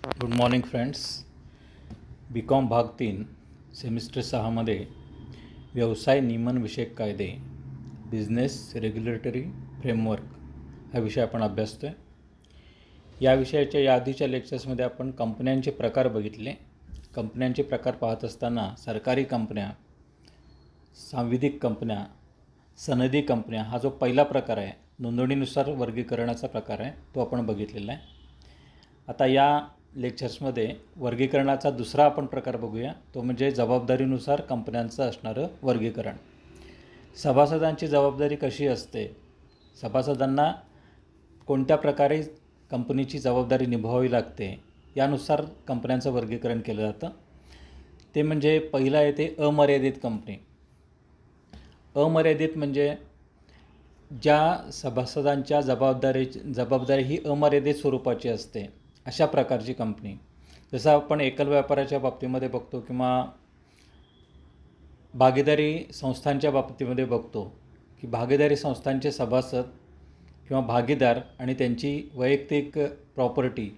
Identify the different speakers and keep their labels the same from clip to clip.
Speaker 1: Good morning friends. BCom भाग 3 semester 6मध्ये व्यवसाय नियमन विषयक कायदे बिझनेस रेग्युलेटरी फ्रेमवर्क हा विषय आपण अभ्यासतो आहे. या विषयाच्या या आधीच्या लेक्चर्समध्ये आपण कंपन्यांचे प्रकार बघितले. कंपन्यांचे प्रकार पाहत असताना सरकारी कंपन्या, सांविधिक कंपन्या, सनदी कंपन्या हा जो पहिला प्रकार आहे, नोंदणीनुसार वर्गीकरणाचा प्रकार आहे, तो आपण बघितलेला आहे. आता या लेक्चर्समध्ये वर्गीकरणाचा दुसरा आपण प्रकार बघूया, तो म्हणजे जबाबदारीनुसार कंपन्यांचं असणारं वर्गीकरण. सभासदांची जबाबदारी कशी असते, सभासदांना कोणत्या प्रकारे कंपनीची जबाबदारी निभावावी लागते, यानुसार कंपन्यांचं वर्गीकरण केलं जातं. ते म्हणजे पहिला येते अमर्यादित कंपनी. अमर्यादित म्हणजे ज्या सभासदांच्या जबाबदारी ही अमर्यादित स्वरूपाची असते, अशा प्रकारची कंपनी. जसं आपण एकल व्यापाराच्या बाबतीमध्ये बघतो किंवा भागीदारी संस्थांच्या बाबतीमध्ये बघतो की भागीदारी संस्थांचे सभासद किंवा भागीदार आणि त्यांची वैयक्तिक प्रॉपर्टी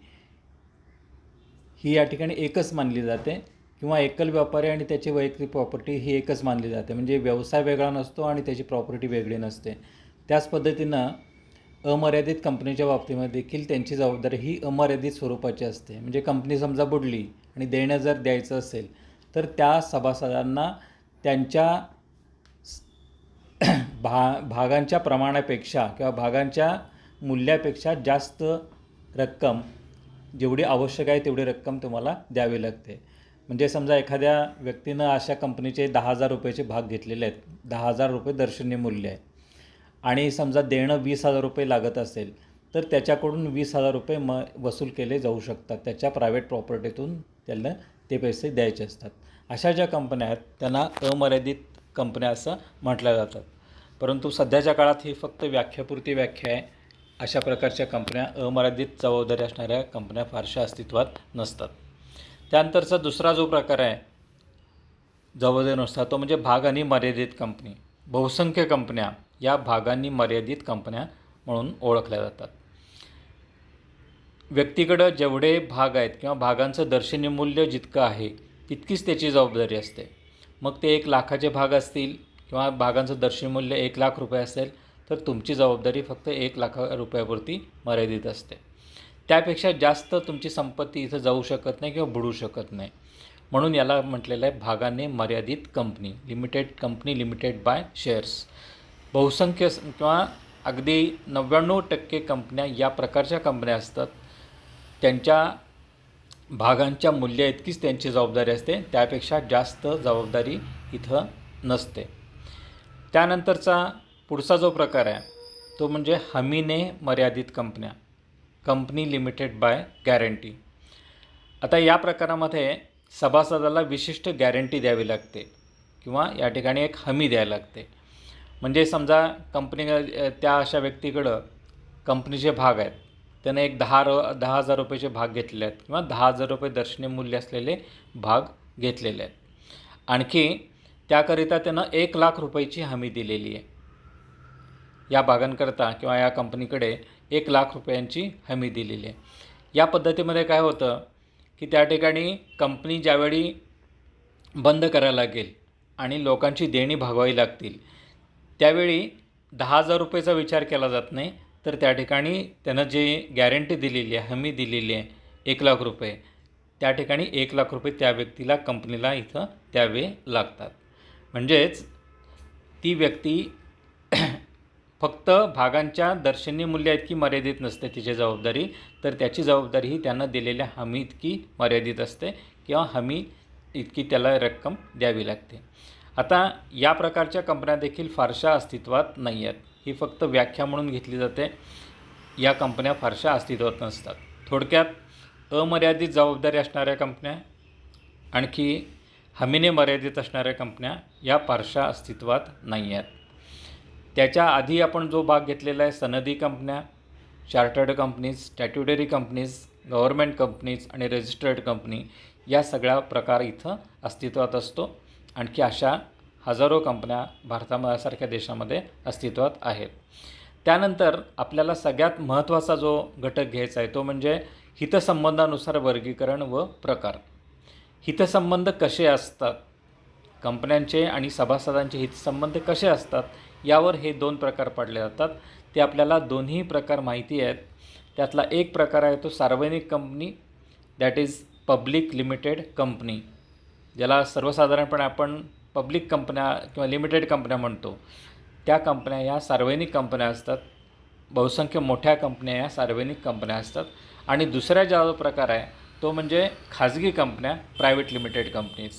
Speaker 1: ही या ठिकाणी एकच मानली जाते, किंवा एकल व्यापारी आणि त्याची वैयक्तिक प्रॉपर्टी ही एकच मानली जाते. म्हणजे व्यवसाय वेगळा नसतो आणि त्याची प्रॉपर्टी वेगळी नसते. त्याच पद्धतीनं अमर्यादित कंपनीच्या बाबतीमध्ये देखील त्यांची जबाबदारी ही अमर्यादित स्वरूपाची असते. म्हणजे कंपनी समजा बुडली आणि देणं जर द्यायचं असेल तर त्या सभासदांना त्यांच्या भागांच्या प्रमाणापेक्षा किंवा भागांच्या मूल्यापेक्षा जास्त रक्कम, जेवढी आवश्यक आहे तेवढी रक्कम तुम्हाला द्यावी लागते. म्हणजे समजा एखाद्या व्यक्तीनं अशा कंपनीचे 10,000 रुपयाचे भाग घेतलेले आहेत, 10,000 रुपये दर्शनीय मूल्य आहे, आणि समजा देणं 20,000 रुपये लागत असेल तर त्याच्याकडून 20,000 रुपये वसूल केले जाऊ शकतात. त्याच्या प्रायव्हेट प्रॉपर्टीतून त्याला ते पैसे द्यायचे असतात. अशा ज्या कंपन्या आहेत त्यांना अमर्यादित कंपन्या असं म्हटलं जातात. परंतु सध्याच्या काळात ही फक्त व्याख्यापुरती व्याख्या आहे. अशा प्रकारच्या कंपन्या, अमर्यादित जबाबदारी असणाऱ्या कंपन्या फारशा अस्तित्वात नसतात. त्यानंतरचा दुसरा जो प्रकार आहे जबाबदारीनुसार, तो म्हणजे भाग आणि मर्यादित कंपनी. बहुसंख्य कंपन्या या भागांनी मर्यादित कंपन्या म्हणून ओळखल्या जातात. व्यक्तीकडं जेवढे भाग आहेत किंवा भागांचं दर्शनीय मूल्य जितकं आहे तितकीच त्याची जबाबदारी असते. मग ते 1,00,000चे भाग असतील किंवा भागांचं दर्शनीय मूल्य 1,00,000 रुपये असेल तर तुमची जबाबदारी फक्त 1,00,000 रुपयावरती मर्यादित असते. त्यापेक्षा जास्त तुमची संपत्ती इथं जाऊ शकत नाही किंवा बुडू शकत नाही. म्हणून याला म्हटलेलं आहे भागाने मर्यादित company, limited company, limited buy shares. बहुसंख्य किंवा अगदी 99% कंपन्या या प्रकारच्या कंपन्या असतात. त्यांच्या भागांच्या मूल्य इतकीच त्यांची जबाबदारी असते, त्यापेक्षा जास्त जबाबदारी इथं नसते. त्यानंतरचा पुढचा जो प्रकार आहे तो म्हणजे हमीने मर्यादित कंपन्या, कंपनी लिमिटेड बाय गॅरंटी. आता या प्रकारामध्ये सभासदाला विशिष्ट गॅरंटी द्यावी लागते किंवा या ठिकाणी एक हमी द्यायला लागते. म्हणजे समजा कंपनी, त्या अशा व्यक्तीकडं कंपनीचे भाग आहेत, त्यानं एक 10,000 रुपयाचे भाग घेतलेले आहेत किंवा 10,000 रुपये दर्शनीय मूल्य असलेले भाग घेतलेले आहेत. आणखी त्याकरिता त्यानं 1,00,000 रुपयाची हमी दिलेली आहे. या भागांकरता किंवा या कंपनीकडे 1,00,000 रुपयांची हमी दिलेली आहे. या पद्धतीमध्ये काय होतं की त्या ठिकाणी कंपनी ज्यावेळी बंद करायला लागेल आणि लोकांची देणी भागवावी लागतील, त्यावेळी 10,000 रुपयेचा विचार केला जात नाही, तर त्या ठिकाणी त्यानं जे गॅरंटी दिलेली आहे, हमी दिलेली आहे 1,00,000 रुपये, त्या ठिकाणी 1,00,000 रुपये त्या व्यक्तीला, कंपनीला इथं द्यावे लागतात. म्हणजेच ती व्यक्ती फक्त भागांच्या दर्शनीय मूल्या इतकी मर्यादित नसते तिची जबाबदारी, तर त्याची जबाबदारी ही त्यानं दिलेल्या हमी इतकी मर्यादित असते किंवा हमी इतकी त्याला रक्कम द्यावी लागते. आता या प्रकारच्या कंपन्या देखील फारशा अस्तित्वात नाही आहेत. ही फक्त व्याख्या म्हणून घेतली जाते. या कंपन्या फारशा अस्तित्वात नसतात. थोडक्यात अमर्यादित जबाबदारी असणाऱ्या कंपन्या, आणखी हमीने मर्यादित असणाऱ्या कंपन्या या फारशा अस्तित्वात नाही आहेत. त्याच्या आधी आपण जो भाग घेतलेला आहे सनदी कंपन्या, chartered companies, statutory companies, government companies आणि रजिस्टर्ड कंपनी, या सगळ्या प्रकार इथं अस्तित्वात असतो. आणखी अशा हजारो कंपन्या भारतासारख्या देशामध्ये अस्तित्वात आहेत. त्यानंतर आपल्याला सगळ्यात महत्त्वाचा जो घटक घ्यायचा आहे तो म्हणजे हितसंबंधानुसार वर्गीकरण व प्रकार. हितसंबंध कसे असतात, कंपन्यांचे आणि सभासदांचे हितसंबंध कसे असतात यावर हे 2 प्रकार पाडले जातात. ते आपल्याला दोन्ही प्रकार माहिती आहेत. त्यातला एक प्रकार आहे तो सार्वजनिक company, that is public limited company, ज्याला सर्वसाधारणपणे आपण पब्लिक कंपन्या किंवा लिमिटेड कंपन्या म्हणतो. त्या कंपन्या या सार्वजनिक कंपन्या असतात. बहुसंख्य मोठ्या कंपन्या या सार्वजनिक कंपन्या असतात. आणि दुसरा जो प्रकार आहे तो म्हणजे खाजगी कंपन्या, प्रायव्हेट लिमिटेड कंपनीज,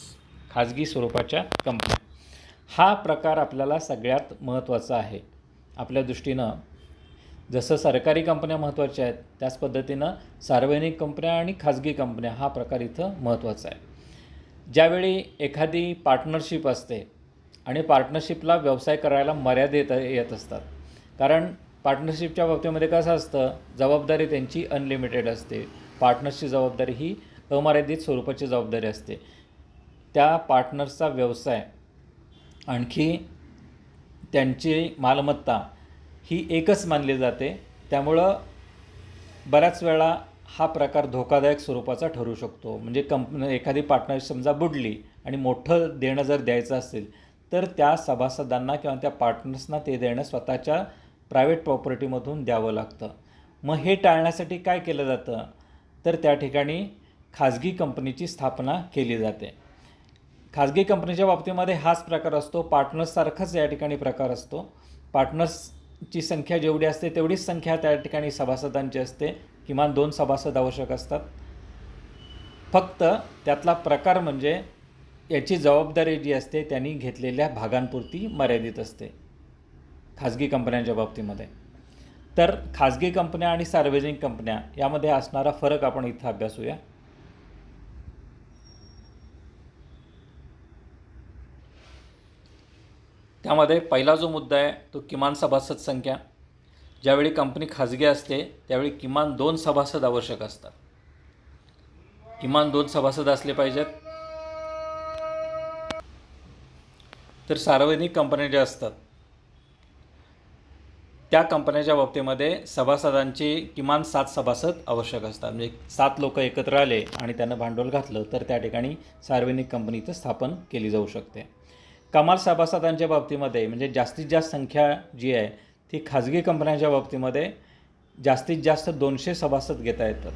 Speaker 1: खाजगी स्वरूपाच्या कंपन्या. हा प्रकार आपल्याला सगळ्यात महत्त्वाचा आहे आपल्या दृष्टीनं. जसं सरकारी कंपन्या महत्त्वाच्या आहेत त्याच पद्धतीनं सार्वजनिक कंपन्या आणि खाजगी कंपन्या हा प्रकार इथं महत्त्वाचा आहे. ज्यावेळी एखादी पार्टनरशिप असते आणि पार्टनरशिपला व्यवसाय करायला मर्यादा येत असतात, कारण पार्टनरशिपच्या बाबतीमध्ये कसं असतं, जबाबदारी त्यांची अनलिमिटेड असते. पार्टनरची जबाबदारी ही अमर्यादित स्वरूपाची जबाबदारी असते. त्या पार्टनर्सचा व्यवसाय आणखी त्यांची मालमत्ता ही एकच मानली जाते. त्यामुळं बऱ्याच वेळा हा प्रकार धोकादायक स्वरूपाचा ठरू शकतो. म्हणजे एखादी पार्टनरशिप समजा बुडली आणि मोठं देणं जर द्यायचं असेल तर त्या सभासदांना किंवा त्या पार्टनर्सना ते देणं स्वतःच्या प्रायव्हेट प्रॉपर्टीमधून द्यावं लागतं. मग हे टाळण्यासाठी काय केलं जातं, तर त्या ठिकाणी खाजगी कंपनीची स्थापना केली जाते. खाजगी कंपनीच्या बाबतीमध्ये हाच प्रकार असतो. पार्टनर्ससारखाच या ठिकाणी प्रकार असतो. पार्टनर्सची संख्या जेवढी असते तेवढीच संख्या त्या ठिकाणी सभासदांची असते. किमान 2 सभासद आवश्यक असतात. फक्त त्यातला प्रकार म्हणजे याची जबाबदारी जी असते त्यांनी घेतलेल्या भागांपुरती मर्यादित असते खाजगी कंपन्यांच्या बाबतीमध्ये. तर खाजगी कंपन्या आणि सार्वजनिक कंपन्या यामध्ये असणारा फरक आपण इथं अभ्यासूया. त्यामध्ये पहिला जो मुद्दा आहे तो किमान सभासद संख्या. ज्यावेळी कंपनी खाजगी असते त्यावेळी किमान 2 सभासद आवश्यक असतात. किमान 2 सभासद असले पाहिजेत. तर सार्वजनिक कंपन्या ज्या असतात त्या कंपन्याच्या बाबतीमध्ये सभासदांची किमान 7 सभासद आवश्यक असतात. म्हणजे 7 लोक एकत्र आले आणि त्यानं भांडवल घातलं तर त्या ठिकाणी सार्वजनिक कंपनी इथं स्थापन केली जाऊ शकते. कमाल सभासदांच्या बाबतीमध्ये म्हणजे जास्तीत जास्त संख्या जी आहे ती खाजगी कंपन्यांच्या बाबतीमध्ये जास्तीत जास्त 200 सभासद घेता येतात.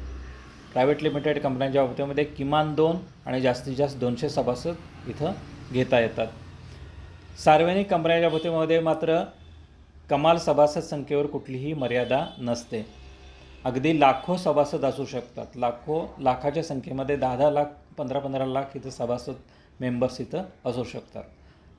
Speaker 1: प्रायव्हेट लिमिटेड कंपन्यांच्या बाबतीमध्ये किमान 2 आणि जास्तीत जास्त 200 सभासद इथं घेता येतात. सार्वजनिक कंपन्यांच्या बाबतीमध्ये मात्र कमाल सभासद संख्येवर कुठलीही मर्यादा नसते. अगदी लाखो सभासद असू शकतात. लाखाच्या संख्येमध्ये 10 लाख 15 लाख इथं सभासद मेंबर्स इथं असू शकतात.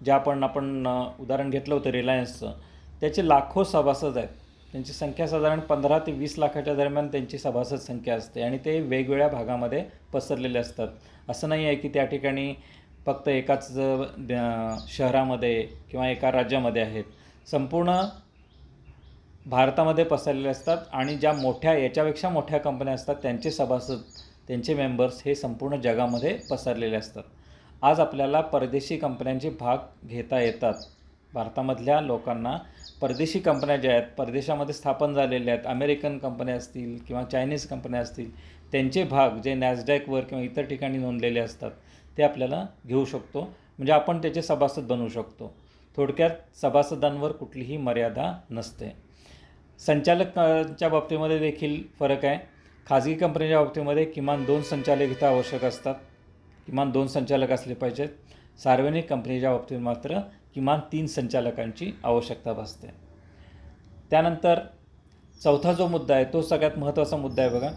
Speaker 1: ज्या आपण उदाहरण घेतलं होतं रिलायन्सचं, त्याचे लाखो सभासद आहेत. त्यांची संख्या साधारण 15 ते 20 लाखाच्या दरम्यान त्यांची सभासद संख्या असते आणि ते वेगवेगळ्या भागामध्ये पसरलेले असतात. असं नाही आहे की त्या ठिकाणी फक्त एकाच शहरामध्ये किंवा एका राज्यामध्ये आहेत. संपूर्ण भारतामध्ये पसरलेले असतात आणि ज्या याच्यापेक्षा मोठ्या कंपन्या असतात त्यांचे सभासद, त्यांचे मेंबर्स हे संपूर्ण जगामध्ये पसरलेले असतात. आज आपल्याला परदेशी कंपन्यांचे भाग घेता येतात. भारतामधल्या लोकांना परदेशी कंपन्या ज्या आहेत, परदेशामध्ये स्थापन झालेल्या आहेत, अमेरिकन कंपन्या असतील किंवा चायनीज कंपन्या असतील, त्यांचे भाग जे नॅसडॅकवर किंवा इतर ठिकाणी नोंदलेले असतात ते आपल्याला घेऊ शकतो. म्हणजे आपण त्याचे सभासद बनवू शकतो. थोडक्यात सभासदांवर कुठलीही मर्यादा नसते. संचालकांच्या बाबतीमध्ये देखील फरक आहे. खाजगी कंपनीच्या बाबतीमध्ये किमान 2 संचालक इथं आवश्यक असतात. किमान 2 संचालक असले पाहिजेत. सार्वजनिक कंपनीच्या बाबतीत मात्र किमान 3 संचालकांची आवश्यकता भासते. त्यानंतर चौथा जो मुद्दा आहे तो सगळ्यात महत्त्वाचा मुद्दा आहे बघा.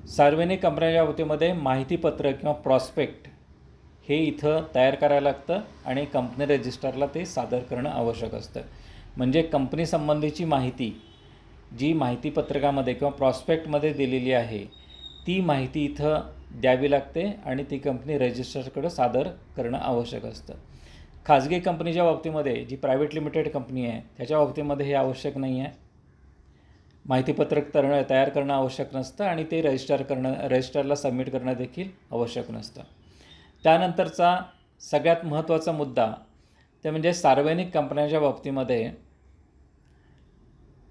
Speaker 1: सार्वजनिक कंपन्यांच्या बाबतीमध्ये माहितीपत्रक किंवा प्रॉस्पेक्ट हे इथं तयार करायला लागतं आणि कंपनी रजिस्टरला ते सादर करणं आवश्यक असतं. म्हणजे कंपनीसंबंधीची माहिती जी माहितीपत्रकामध्ये किंवा प्रॉस्पेक्टमध्ये दिलेली आहे ती माहिती इथं द्यावी लागते आणि ती कंपनी रजिस्टरकडे सादर करणं आवश्यक असतं. खाजगी कंपनीच्या बाबतीमध्ये जी प्रायव्हेट लिमिटेड कंपनी आहे त्याच्या बाबतीमध्ये हे आवश्यक नाही आहे. माहितीपत्रक तयार करणं आवश्यक नसतं आणि ते रजिस्टरला सबमिट करणं देखील आवश्यक नसतं. त्यानंतरचा सगळ्यात महत्त्वाचा मुद्दा ते म्हणजे सार्वजनिक कंपन्यांच्या बाबतीमध्ये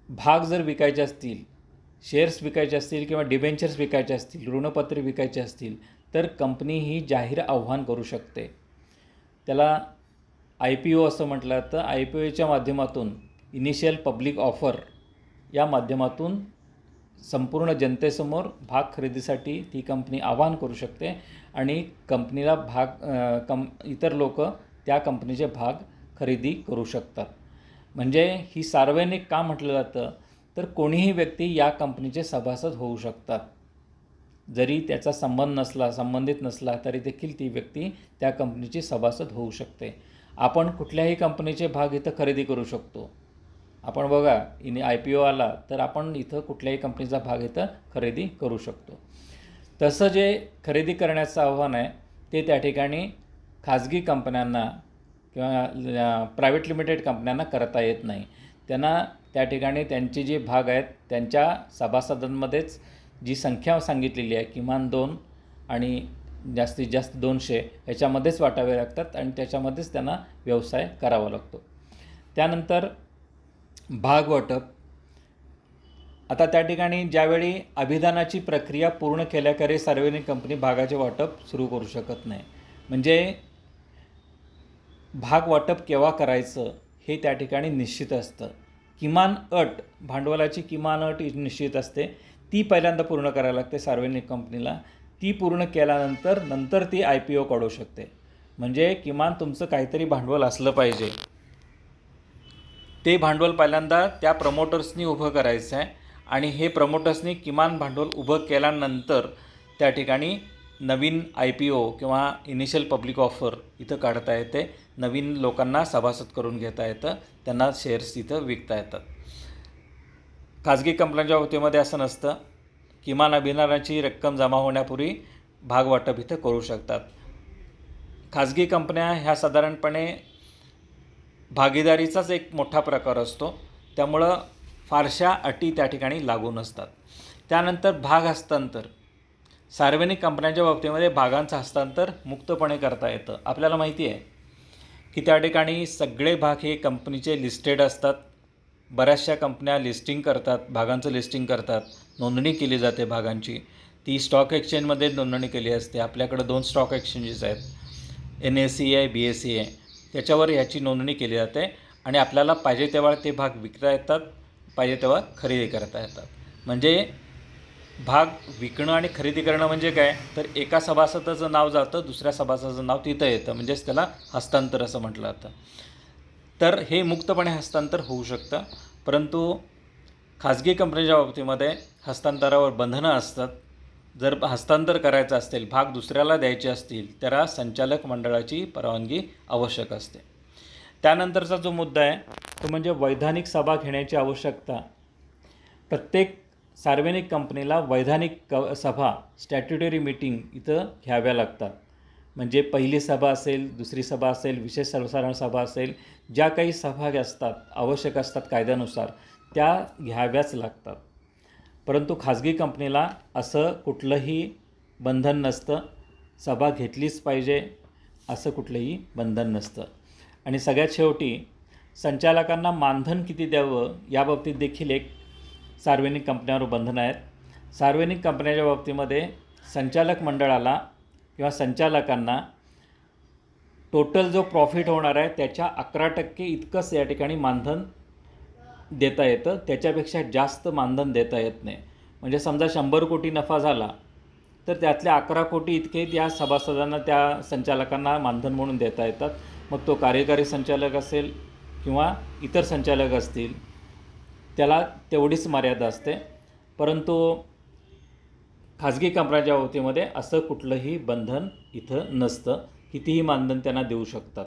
Speaker 1: भाग जर विकायचे असतील, शेअर्स विकायचे असतील किंवा डिबेंचर्स विकायचे असतील, ऋणपत्रे विकायचे असतील, तर कंपनी ही जाहीर आव्हान करू शकते. त्याला IPO असं म्हटलं जातं. IPOच्या माध्यमातून इनिशियल पब्लिक ऑफर या माध्यमातून संपूर्ण जनतेसमोर भाग खरेदीसाठी ती कंपनी आवाहन करू शकते आणि कंपनीला इतर लोक त्या कंपनीचे भाग खरेदी करू शकतात. म्हणजे ही सार्वजनिक का म्हटलं जातं, तर कोणीही व्यक्ती या कंपनीचे सभासद होऊ शकतात. जरी त्याचा संबंधित नसला तरी देखील ती व्यक्ती त्या कंपनीची सभासद होऊ शकते. आपण कुठल्याही कंपनीचे भाग इथं खरेदी करू शकतो. आपण बघा IPO आला तर आपण इथं कुठल्याही कंपनीचा भाग इथं खरेदी करू शकतो. तसं जे खरेदी करण्याचं आव्हान आहे ते त्या ठिकाणी खाजगी कंपन्यांना किंवा प्रायव्हेट लिमिटेड कंपन्यांना करता येत नाही. त्यांना त्या ठिकाणी त्यांचे जे भाग आहेत त्यांच्या सभासदांमध्येच जी संख्या सांगितलेली आहे किमान 2 आणि जास्तीत जास्त 200 याच्यामध्येच वाटावे लागतात आणि त्याच्यामध्येच त्यांना व्यवसाय करावा लागतो. त्यानंतर भाग वाटप. आता त्या ठिकाणी ज्यावेळी अभिदानाची प्रक्रिया पूर्ण केल्याखेरीज सार्वजनिक कंपनी भागाचे वाटप सुरू करू शकत नाही. म्हणजे भाग वाटप केव्हा करायचं हे त्या ठिकाणी निश्चित असतं. किमान अट, भांडवलाची किमान अट निश्चित असते. ती पहिल्यांदा पूर्ण करायला लागते सार्वजनिक कंपनीला. ती पूर्ण केल्यानंतर ती IPO काढू शकते. म्हणजे किमान तुमचं काहीतरी भांडवल असलं पाहिजे. ते भांडवल पहिल्यांदा त्या प्रमोटर्सनी उभं करायचं आहे आणि हे प्रमोटर्सनी किमान भांडवल उभं केल्यानंतर त्या ठिकाणी नवीन IPO किंवा इनिशियल पब्लिक ऑफर इथं काढता येते. नवीन लोकांना सभासद करून घेता येतं, त्यांना शेअर्स इथं विकता येतात. खाजगी कंपन्यांच्या बाबतीमध्ये असं नसतं. किमान अभिदानाची रक्कम जमा होण्यापूर्वी भाग वाटप इथं करू शकतात. खाजगी कंपन्या ह्या साधारणपणे भागीदारीचाच एक मोठा प्रकार असतो, त्यामुळं फारशा अटी त्या ठिकाणी लागू नसतात. त्यानंतर भाग हस्तांतर. सार्वजनिक कंपन्यांच्या बाबतीमध्ये भागांचं हस्तांतर मुक्तपणे करता येतं. आपल्याला माहिती आहे की त्या ठिकाणी सगळे भाग हे कंपनीचे लिस्टेड असतात. बऱ्याचशा कंपन्या लिस्टिंग करतात, भागांचं लिस्टिंग करतात, नोंदणी केली जाते भागांची. ती स्टॉक एक्सचेंजमध्ये नोंदणी केली असते. आपल्याकडं 2 स्टॉक एक्सचेंजेस आहेत, NSE आहे, BSE आहे. त्याच्यावर ह्याची नोंदणी केली जाते आणि आपल्याला पाहिजे तेव्हा ते भाग विकता येतात, पाहिजे तेव्हा खरेदी करता येतात. म्हणजे भाग विकणं आणि खरेदी करणं म्हणजे काय, तर एका सभासदाचं नाव जातं, दुसऱ्या सभासदाचं नाव तिथं येतं, म्हणजेच त्याला हस्तांतर असं म्हटलं जातं. तर हे मुक्तपणे हस्तांतर होऊ शकतं. परंतु खाजगी कंपनीच्या बाबतीमध्ये हस्तांतरावर बंधनं असतात. जर हस्तांतर करायचं असेल, भाग दुसऱ्याला द्यायचे असतील, त्याला संचालक मंडळाची परवानगी आवश्यक असते. त्यानंतरचा जो मुद्दा आहे तो म्हणजे वैधानिक सभा घेण्याची आवश्यकता. प्रत्येक सार्वजनिक कंपनीला वैधानिक सभा, स्टॅट्युटरी मीटिंग इथं घ्याव्या लागतात. म्हणजे पहिली सभा असेल, दुसरी सभा असेल, विशेष सर्वसाधारण सभा असेल, ज्या काही सभा असतात आवश्यक असतात कायद्यानुसार त्या घ्याव्याच लागतात. परंतु खाजगी कंपनीला असं कुठलंही बंधन नसतं. सभा घेतलीच पाहिजे असं कुठलंही बंधन नसतं. आणि सगळ्यात शेवटी संचालकांना मानधन किती द्यावं याबाबतीत देखील एक सार्वजनिक कंपन्यांवर बंधनं आहेत. सार्वजनिक कंपन्यांच्या बाबतीमध्ये संचालक मंडळाला किंवा संचालकांना टोटल जो प्रॉफिट होणार आहे त्याच्या 11% इतकंच या ठिकाणी मानधन देता येतं. त्याच्यापेक्षा जास्त मानधन देता येत नाही. म्हणजे समजा 100 कोटी नफा झाला तर त्यातले 11 कोटी इतके त्या सभासदांना, त्या संचालकांना मानधन म्हणून देता येतात. मग तो कार्यकारी संचालक असेल किंवा इतर संचालक असतील, त्याला तेवढीच मर्यादा असते. परंतु खाजगी कंपन्यांच्या बाबतीमध्ये असं कुठलंही बंधन इथं नसतं. कितीही मानधन त्यांना देऊ शकतात.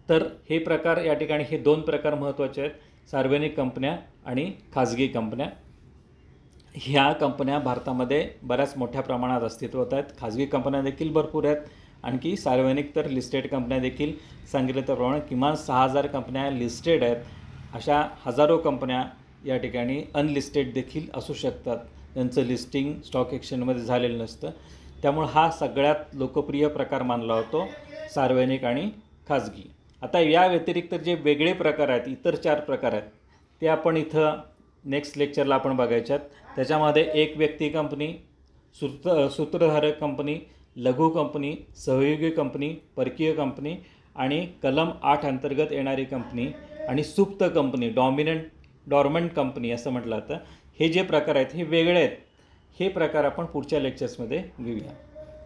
Speaker 1: तर हे प्रकार या ठिकाणी, हे 2 प्रकार महत्त्वाचे आहेत, सार्वजनिक कंपन्या आणि खाजगी कंपन्या. ह्या कंपन्या भारतामध्ये बऱ्याच मोठ्या प्रमाणात अस्तित्वात आहेत. खाजगी कंपन्या देखील भरपूर आहेत. आणखी सार्वजनिक तर लिस्टेड कंपन्या देखील सांगितल्याप्रमाणे किमान 6000 कंपन्या लिस्टेड आहेत. अशा हजारो कंपन्या या ठिकाणी अनलिस्टेड देखील असू शकतात, त्यांचं लिस्टिंग स्टॉक एक्सचेंजमध्ये झालेलं नसतं. त्यामुळे हा सगळ्यात लोकप्रिय प्रकार मानला होतो, सार्वजनिक आणि खाजगी. आता या व्यतिरिक्त जे वेगळे प्रकार आहेत, इतर 4 प्रकार आहेत, ते आपण इथं नेक्स्ट लेक्चरला आपण बघायच्यात. त्याच्यामध्ये एक व्यक्ती कंपनी, सूत्रधारक कंपनी, लघु कंपनी, सहयोगी कंपनी, परकीय कंपनी आणि कलम 8 अंतर्गत येणारी कंपनी आणि सुप्त कंपनी, डॉर्मंट कंपनी असं म्हटलं जातं. हे जे प्रकार आहेत हे वेगळे आहेत. हे प्रकार आपण पुढच्या लेक्चर्समध्ये घेऊया.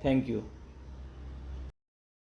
Speaker 1: थँक्यू.